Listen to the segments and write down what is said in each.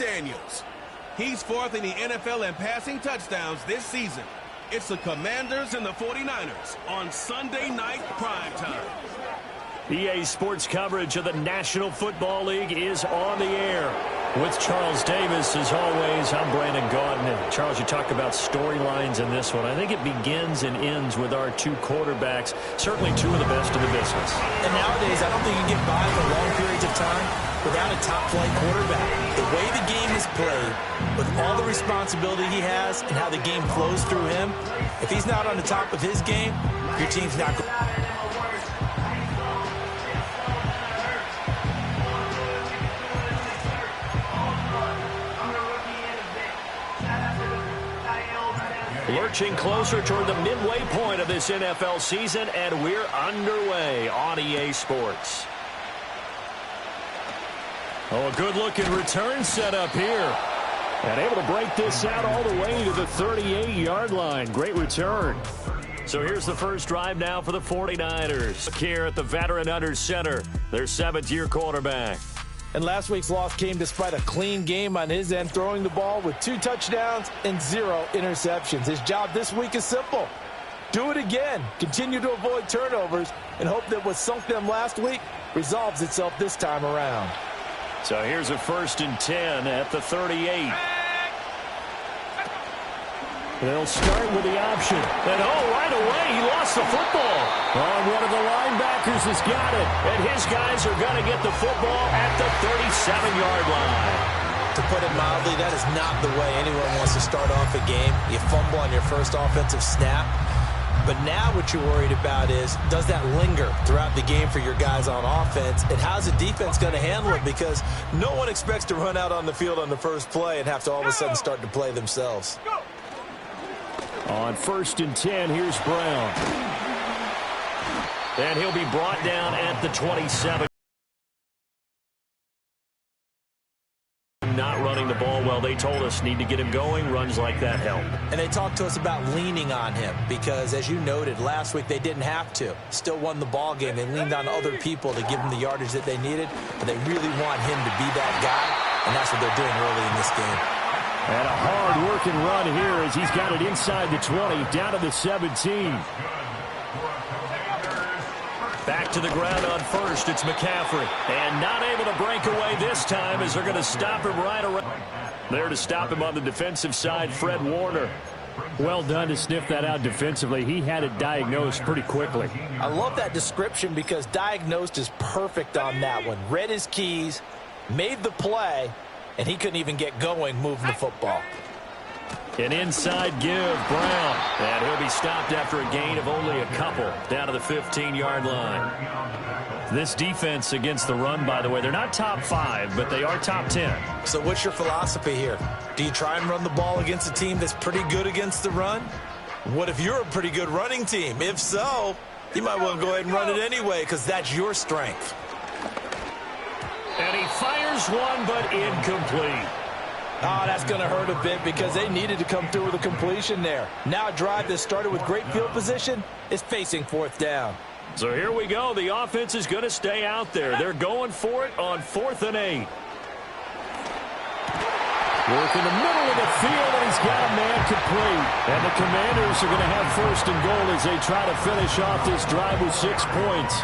Daniels. He's fourth in the NFL in passing touchdowns this season. It's the Commanders and the 49ers on Sunday Night Primetime. EA Sports coverage of the National Football League is on the air. With Charles Davis, as always, I'm Brandon Gaudin. And Charles, you talk about storylines in this one. I think it begins and ends with our two quarterbacks, certainly two of the best in the business. And nowadays, I don't think you can get by for long periods of time without a top-flight quarterback. The way the game is played, with all the responsibility he has and how the game flows through him, if he's not on the top of his game, your team's not going. Lurching closer toward the midway point of this NFL season, and we're underway on EA Sports. Oh, a good-looking return set up here. And able to break this out all the way to the 38-yard line. Great return. So here's the first drive now for the 49ers. Look here at the veteran under center, their seventh-year quarterback. And last week's loss came despite a clean game on his end, throwing the ball with 2 touchdowns and 0 interceptions. His job this week is simple. Do it again. Continue to avoid turnovers and hope that what sunk them last week resolves itself this time around. So here's a 1st and 10 at the 38. They'll start with the option. And right away, he lost the football. One of the linebackers has got it. And his guys are going to get the football at the 37-yard line. To put it mildly, that is not the way anyone wants to start off a game. You fumble on your first offensive snap. But now what you're worried about is, does that linger throughout the game for your guys on offense? And how's the defense going to handle it? Because no one expects to run out on the field on the first play and have to all of a sudden start to play themselves. On 1st and 10, here's Brown. And he'll be brought down at the 27. Not running the ball well. They told us need to get him going. Runs like that help. And they talked to us about leaning on him because, as you noted, last week they didn't have to. Still won the ball game. They leaned on other people to give them the yardage that they needed. But they really want him to be that guy, and that's what they're doing early in this game. And a hard-working run here as he's got it inside the 20, down to the 17. Back to the ground on 1st, it's McCaffrey. And not able to break away this time as they're going to stop him right around. There to stop him on the defensive side, Fred Warner. Well done to sniff that out defensively. He had it diagnosed pretty quickly. I love that description because diagnosed is perfect on that one. Read his keys, made the play, and he couldn't even get going moving the football. An inside give, Brown. And he'll be stopped after a gain of only a couple down to the 15-yard line. This defense against the run, by the way, they're not top 5, but they are top 10. So what's your philosophy here? Do you try and run the ball against a team that's pretty good against the run? What if you're a pretty good running team? If so, you might want to go ahead and run it anyway because that's your strength. And he fires one, but incomplete. Oh, that's going to hurt a bit because they needed to come through with a completion there. Now a drive that started with great field position is facing 4th down. So here we go. The offense is going to stay out there. They're going for it on 4th and 8. Work in the middle of the field, and he's got a man complete. And the Commanders are going to have 1st and goal as they try to finish off this drive with 6 points.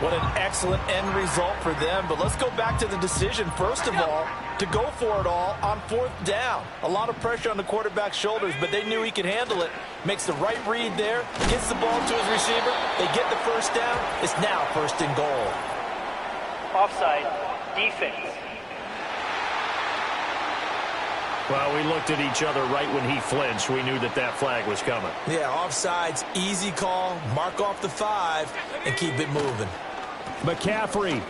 What an excellent end result for them. But let's go back to the decision, first of all, to go for it all on 4th down. A lot of pressure on the quarterback's shoulders, but they knew he could handle it. Makes the right read there, gets the ball to his receiver. They get the 1st down. It's now 1st and goal. Offside, defense. Well, we looked at each other right when he flinched. We knew that that flag was coming. Yeah, offsides, easy call. Mark off the 5 and keep it moving. McCaffrey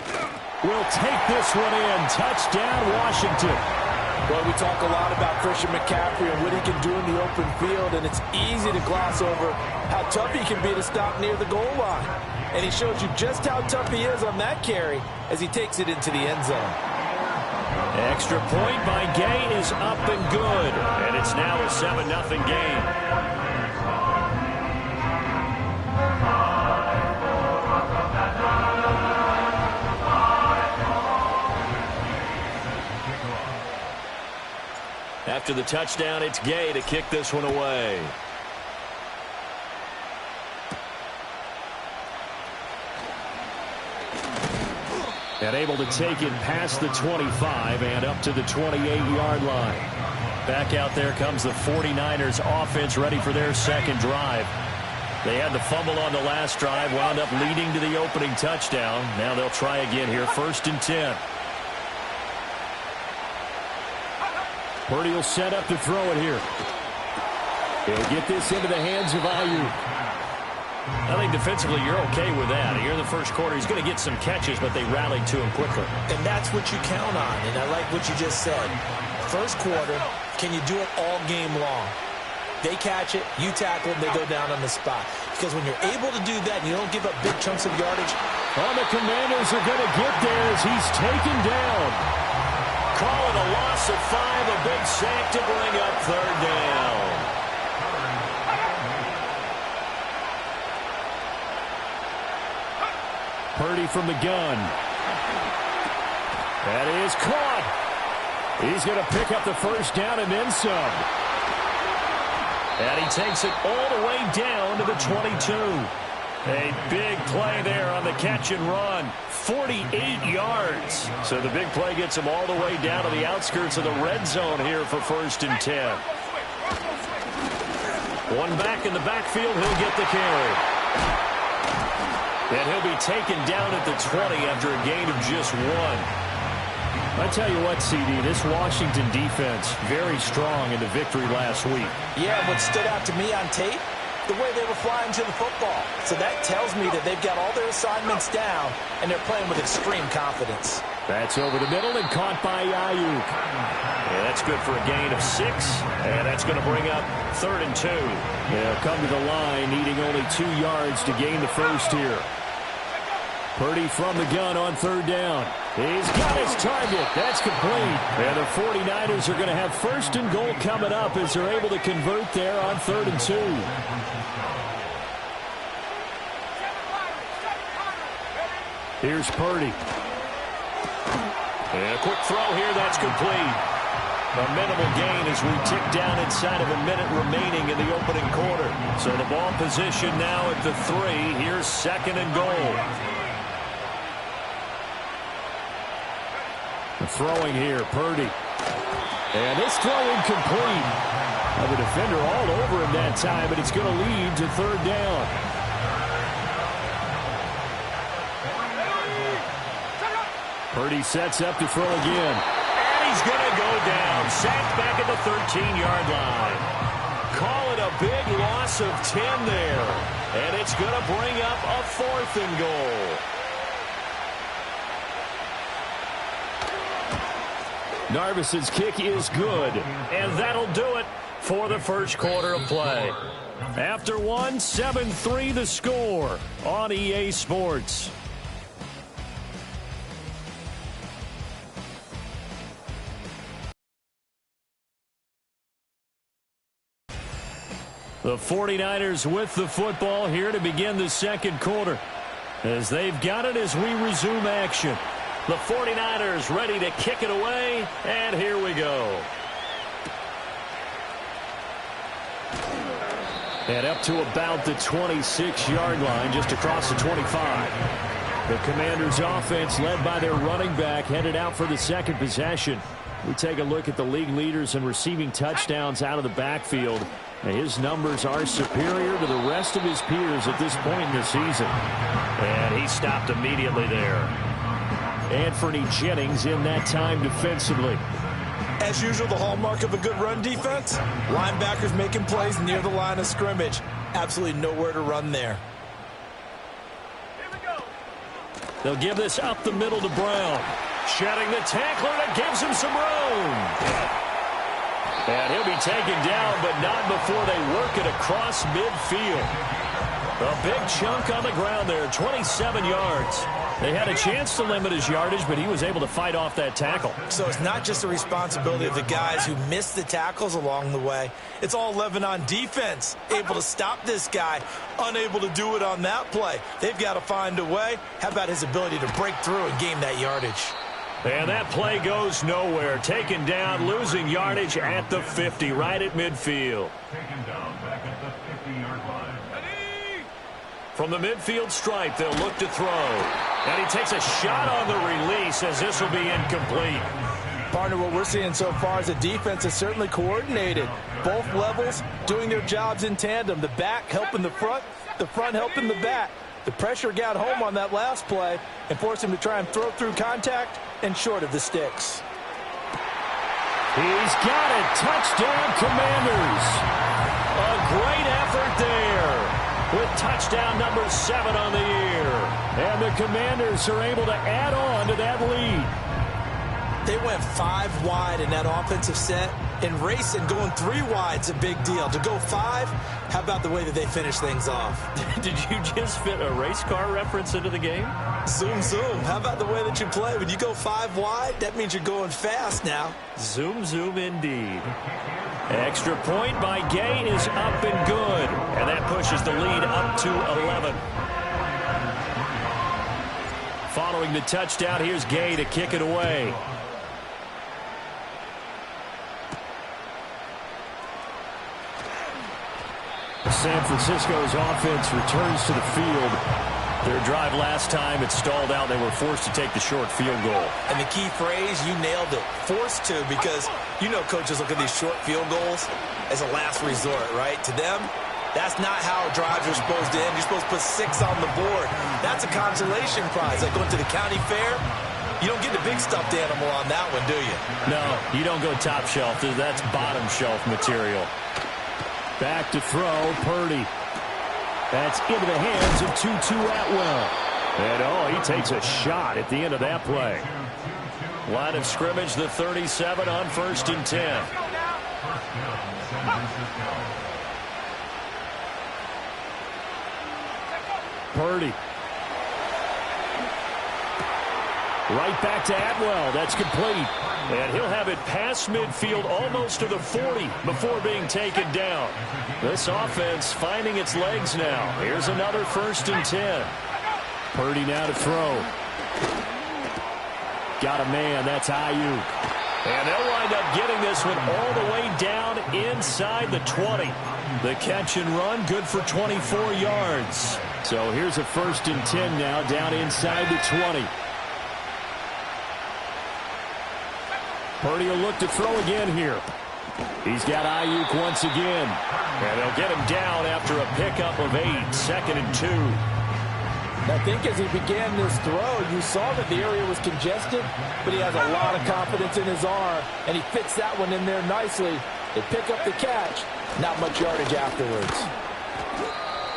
will take this one in. Touchdown, Washington. Well, we talk a lot about Christian McCaffrey and what he can do in the open field, and it's easy to gloss over how tough he can be to stop near the goal line. And he shows you just how tough he is on that carry as he takes it into the end zone. Extra point by Gay is up and good. And it's now a 7-0 game. After the touchdown, it's Gay to kick this one away. And able to take it past the 25 and up to the 28-yard line. Back out there comes the 49ers offense, ready for their second drive. They had the fumble on the last drive, wound up leading to the opening touchdown. Now they'll try again here, 1st and 10. Purdy will set up to throw it here. He'll get this into the hands of Ayuk. I think defensively you're okay with that. Here in the first quarter, he's going to get some catches, but they rallied to him quickly. And that's what you count on, and I like what you just said. First quarter, can you do it all game long? They catch it, you tackle them, they go down on the spot. Because when you're able to do that and you don't give up big chunks of yardage. Oh, the Commanders are going to get there as he's taken down. Call it a loss of 5, a big sack to bring up 3rd down. Purdy from the gun. That is caught. He's going to pick up the 1st down and then some. And he takes it all the way down to the 22. A big play there on the catch and run. 48 yards. So the big play gets him all the way down to the outskirts of the red zone here for 1st and 10. One back in the backfield. He'll get the carry. And he'll be taken down at the 20 after a gain of just 1. I tell you what, CD, this Washington defense, very strong in the victory last week. Yeah, what stood out to me on tape, the way they were flying to the football. So that tells me that they've got all their assignments down, and they're playing with extreme confidence. That's over the middle and caught by Ayuk. Yeah, that's good for a gain of 6, and that's going to bring up 3rd and 2. They'll come to the line, needing only 2 yards to gain the 1st here. Purdy from the gun on 3rd down. He's got his target. That's complete. And the 49ers are going to have 1st and goal coming up as they're able to convert there on 3rd and 2. Here's Purdy. And a quick throw here. That's complete. A minimal gain as we tick down inside of a minute remaining in the opening quarter. So the ball position now at the 3. Here's 2nd and goal. Throwing here, Purdy. And this throw incomplete. The defender all over him that time, but it's going to lead to 3rd down. Purdy sets up to throw again. And he's going to go down. Sacked back at the 13-yard line. Call it a big loss of 10 there. And it's going to bring up a 4th and goal. Narvis's kick is good, and that'll do it for the first quarter of play. After 1, 7-3 the score on EA Sports. The 49ers with the football here to begin the second quarter, as they've got it as we resume action. The 49ers ready to kick it away, and here we go. And up to about the 26-yard line, just across the 25. The Commanders' offense, led by their running back, headed out for the second possession. We take a look at the league leaders in receiving touchdowns out of the backfield. His numbers are superior to the rest of his peers at this point in the season. And he stopped immediately there. Anthony Jennings in that time defensively. As usual, the hallmark of a good run defense, linebackers making plays near the line of scrimmage. Absolutely nowhere to run there. They'll give this up the middle to Brown. Shedding the tackler that gives him some room. And he'll be taken down, but not before they work it across midfield. A big chunk on the ground there, 27 yards. They had a chance to limit his yardage, but he was able to fight off that tackle. So it's not just the responsibility of the guys who missed the tackles along the way. It's all 11 on defense, able to stop this guy, unable to do it on that play. They've got to find a way. How about his ability to break through and gain that yardage? And that play goes nowhere. Taken down, losing yardage at the 50, right at midfield. Taken down back at the 50-yard line. From the midfield stripe, they'll look to throw. And he takes a shot on the release as this will be incomplete. Partner, what we're seeing so far is the defense is certainly coordinated. Both levels doing their jobs in tandem. The back helping the front helping the back. The pressure got home on that last play and forced him to try and throw through contact and short of the sticks. He's got it. Touchdown, Commanders. A great effort there with touchdown number 7 on the year. And the Commanders are able to add on to that lead. They went 5 wide in that offensive set, and racing going 3 wide's a big deal. To go 5, how about the way that they finish things off? Did you just fit a race car reference into the game? Zoom, zoom. How about the way that you play? When you go 5 wide, that means you're going fast now. Zoom, zoom indeed. Extra point by Gay is up and good. And that pushes the lead up to 11. Following the touchdown, here's Gay to kick it away. San Francisco's offense returns to the field. Their drive last time, it stalled out. They were forced to take the short field goal. And the key phrase, you nailed it, forced to, because you know coaches look at these short field goals as a last resort, right? To them, that's not how drives are supposed to end. You're supposed to put 6 on the board. That's a consolation prize. Like going to the county fair, you don't get the big stuffed animal on that one, do you? No, you don't go top shelf. That's bottom shelf material. Back to throw, Purdy. That's into the hands of Tutu Atwell. And, he takes a shot at the end of that play. Line of scrimmage, the 37 on 1st and 10. Purdy. Right back to Atwell. That's complete. And he'll have it past midfield almost to the 40 before being taken down. This offense finding its legs now. Here's another 1st and 10. Purdy now to throw. Got a man. That's Ayuk. And they'll wind up getting this one all the way down inside the 20. The catch and run good for 24 yards. So here's a 1st and 10 now down inside the 20. Purdy will look to throw again here. He's got Ayuk once again. And they'll get him down after a pickup of 8. 2nd and 2. I think as he began this throw, you saw that the area was congested, but he has a lot of confidence in his arm, and he fits that one in there nicely. They pick up the catch. Not much yardage afterwards.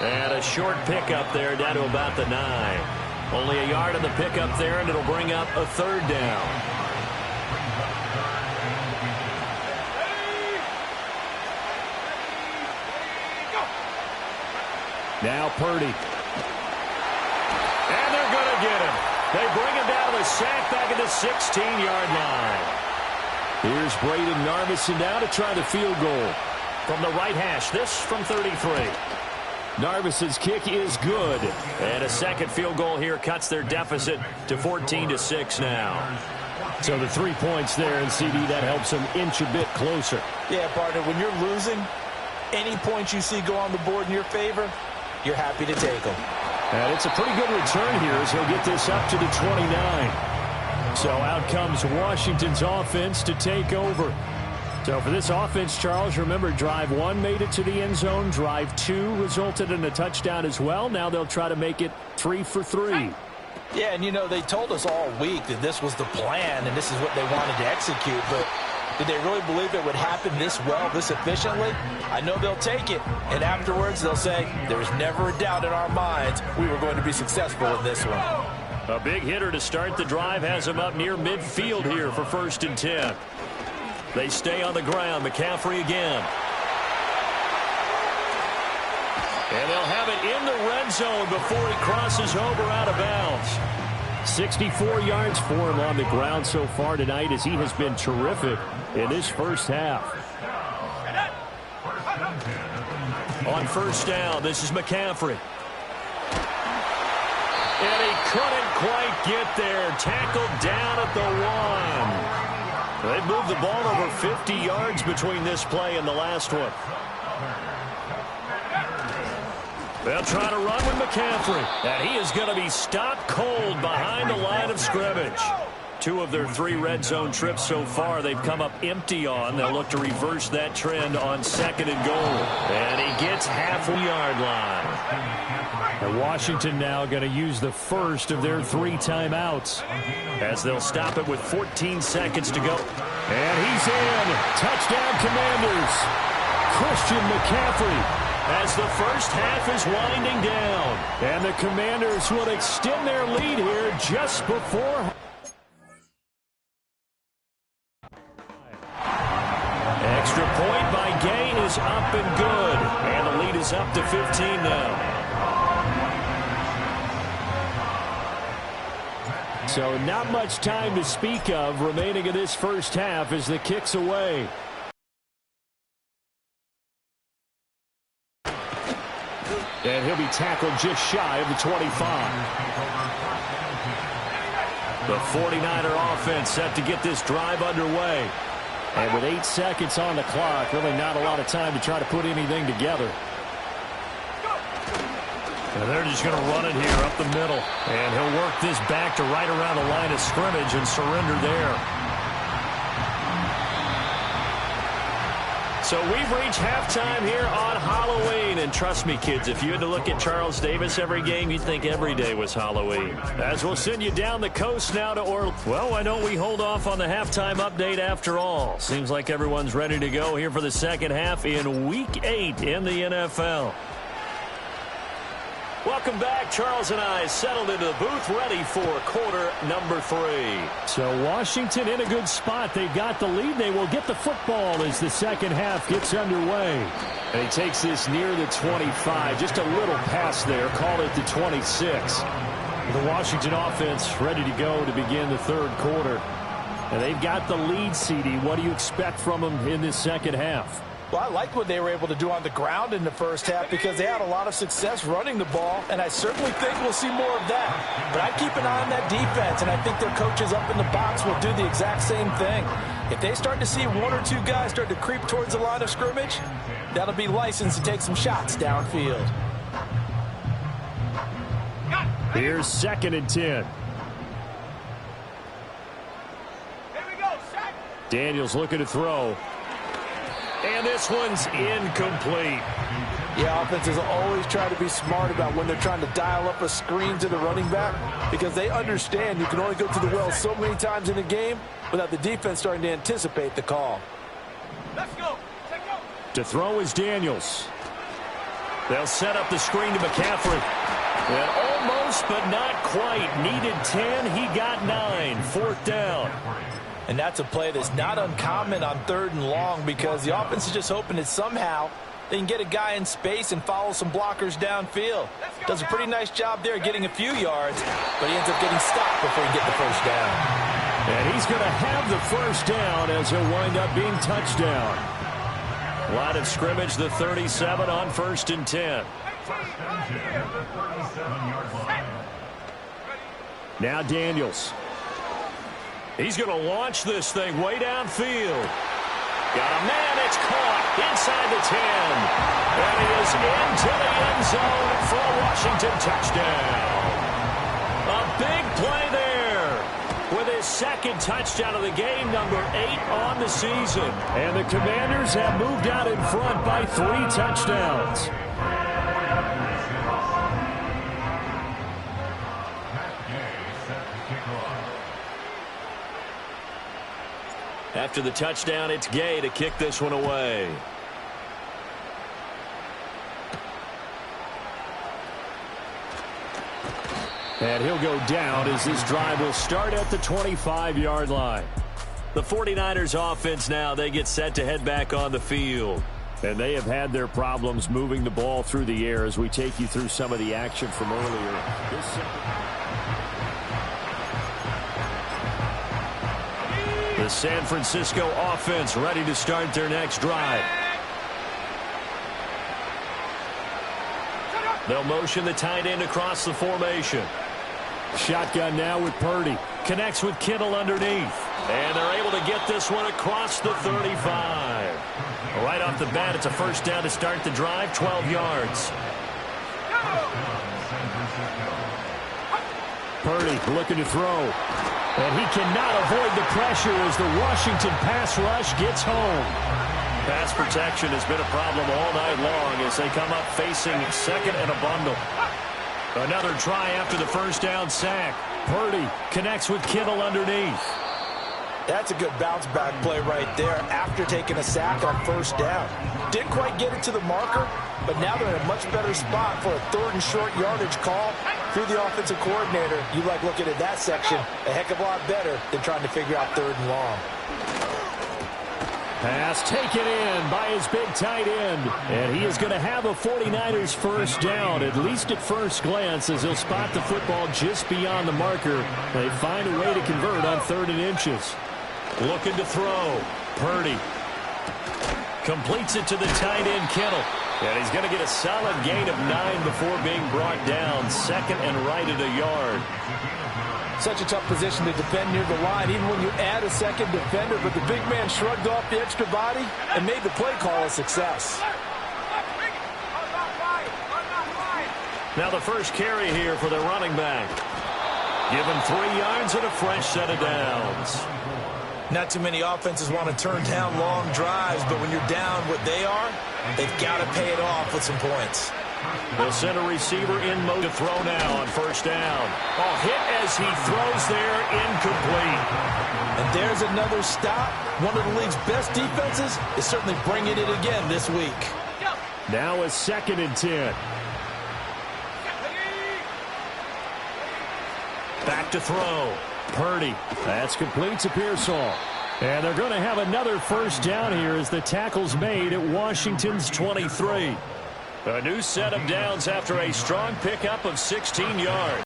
And a short pickup there down to about the 9. Only a yard on the pickup there, and it'll bring up a 3rd down. Now Purdy. And they're going to get him. They bring him down to the sack back at the 16-yard line. Here's Braden Narveson now to try the field goal. From the right hash, this from 33. Narvison's kick is good. And a second field goal here cuts their deficit to 14-6 now. So the 3 points there, and CD, that helps them inch a bit closer. Yeah, partner, when you're losing, any points you see go on the board in your favor, you're happy to take them. And it's a pretty good return here as he'll get this up to the 29. So out comes Washington's offense to take over. So for this offense, Charles, remember, drive 1 made it to the end zone. Drive 2 resulted in a touchdown as well. Now they'll try to make it 3 for 3. Yeah, and you know, they told us all week that this was the plan and this is what they wanted to execute, but did they really believe it would happen this well, this efficiently? I know they'll take it, and afterwards they'll say, there was never a doubt in our minds we were going to be successful in this one. A big hitter to start the drive has him up near midfield here for 1st and 10. They stay on the ground. McCaffrey again. And they'll have it in the red zone before he crosses over out of bounds. 64 yards for him on the ground so far tonight as he has been terrific in this first half. On 1st down, this is McCaffrey. And he couldn't quite get there. Tackled down at the 1. They've moved the ball over 50 yards between this play and the last one. They'll try to run with McCaffrey. And he is going to be stopped cold behind the line of scrimmage. 2 of their 3 red zone trips so far they've come up empty on. They'll look to reverse that trend on 2nd and goal. And he gets half-yard line. And Washington now going to use the first of their 3 timeouts, as they'll stop it with 14 seconds to go. And he's in. Touchdown, Commanders. Christian McCaffrey. As the first half is winding down. And the Commanders will extend their lead here just before. Extra point by Gay is up and good. And the lead is up to 15 now. So not much time to speak of remaining in this first half as the kick's away. And he'll be tackled just shy of the 25. The 49er offense set to get this drive underway. And with 8 seconds on the clock, really not a lot of time to try to put anything together. And they're just going to run it here up the middle. And he'll work this back to right around the line of scrimmage and surrender there. So we've reached halftime here on Halloween. And trust me, kids, if you had to look at Charles Davis every game, you'd think every day was Halloween. As we'll send you down the coast now to Orlando. Well, why don't we hold off on the halftime update after all? Seems like everyone's ready to go here for the second half in Week 8 in the NFL. Welcome back. Charles and I settled into the booth, ready for quarter number 3. So Washington in a good spot. They've got the lead. They will get the football as the second half gets underway. And he takes this near the 25. Just a little pass there. Call it the 26. The Washington offense ready to go to begin the third quarter. And they've got the lead, CD. What do you expect from them in this second half? Well, I like what they were able to do on the ground in the first half because they had a lot of success running the ball, and I certainly think we'll see more of that. But I keep an eye on that defense, and I think their coaches up in the box will do the exact same thing. If they start to see 1 or 2 guys start to creep towards the line of scrimmage, that'll be licensed to take some shots downfield. Here's 2nd and 10. Daniels looking to throw. And this one's incomplete. Yeah, offenses always try to be smart about when they're trying to dial up a screen to the running back because they understand you can only go to the well so many times in a game without the defense starting to anticipate the call. Let's go. To throw is Daniels. They'll set up the screen to McCaffrey. And almost, but not quite. Needed 10. He got 9. 4th down. And that's a play that's not uncommon on 3rd and long because the offense is just hoping that somehow they can get a guy in space and follow some blockers downfield. Does a pretty nice job there getting a few yards, but he ends up getting stopped before he gets the first down. And he's going to have the first down as he'll wind up being touchdown. Line of scrimmage, the 37 on 1st and 10. Now Daniels. He's going to launch this thing way downfield. Got a man, it's caught inside the 10. And he is into the end zone for a Washington touchdown. A big play there with his 2nd touchdown of the game, number 8 on the season. And the Commanders have moved out in front by 3 touchdowns. After the touchdown, it's Gay to kick this one away. And he'll go down as this drive will start at the 25-yard line. The 49ers offense now, they get set to head back on the field. And they have had their problems moving the ball through the air as we take you through some of the action from earlier. The San Francisco offense ready to start their next drive. They'll motion the tight end across the formation. Shotgun now with Purdy. Connects with Kittle underneath. And they're able to get this one across the 35. Right off the bat, it's a first down to start the drive, 12 yards. Purdy looking to throw. And he cannot avoid the pressure as the Washington pass rush gets home. Pass protection has been a problem all night long as they come up facing second and a bundle. Another try after the first down sack. Purdy connects with Kittle underneath. That's a good bounce back play right there after taking a sack on first down. Didn't quite get it to the marker, but now they're in a much better spot for a third and short yardage call. Through the offensive coordinator, you like looking at that section a heck of a lot better than trying to figure out third and long. Pass taken in by his big tight end. And he is going to have a 49ers first down, at least at first glance, as he'll spot the football just beyond the marker. They find a way to convert on 3rd and inches. Looking to throw. Purdy completes it to the tight end, Kittle. And he's going to get a solid gain of 9 before being brought down. Second and right at a yard. Such a tough position to defend near the line, even when you add a second defender, but the big man shrugged off the extra body and made the play call a success. Now the first carry here for the running back. Given 3 yards and a fresh set of downs. Not too many offenses want to turn down long drives, but when you're down what they are, they've got to pay it off with some points. They'll send a receiver in mode to throw now on first down. Oh, hit as he throws there, incomplete. And there's another stop. One of the league's best defenses is certainly bringing it again this week. Now a 2nd and 10. Back to throw. Purdy. That's complete to Pearsall. And they're going to have another first down here as the tackle's made at Washington's 23. A new set of downs after a strong pickup of 16 yards.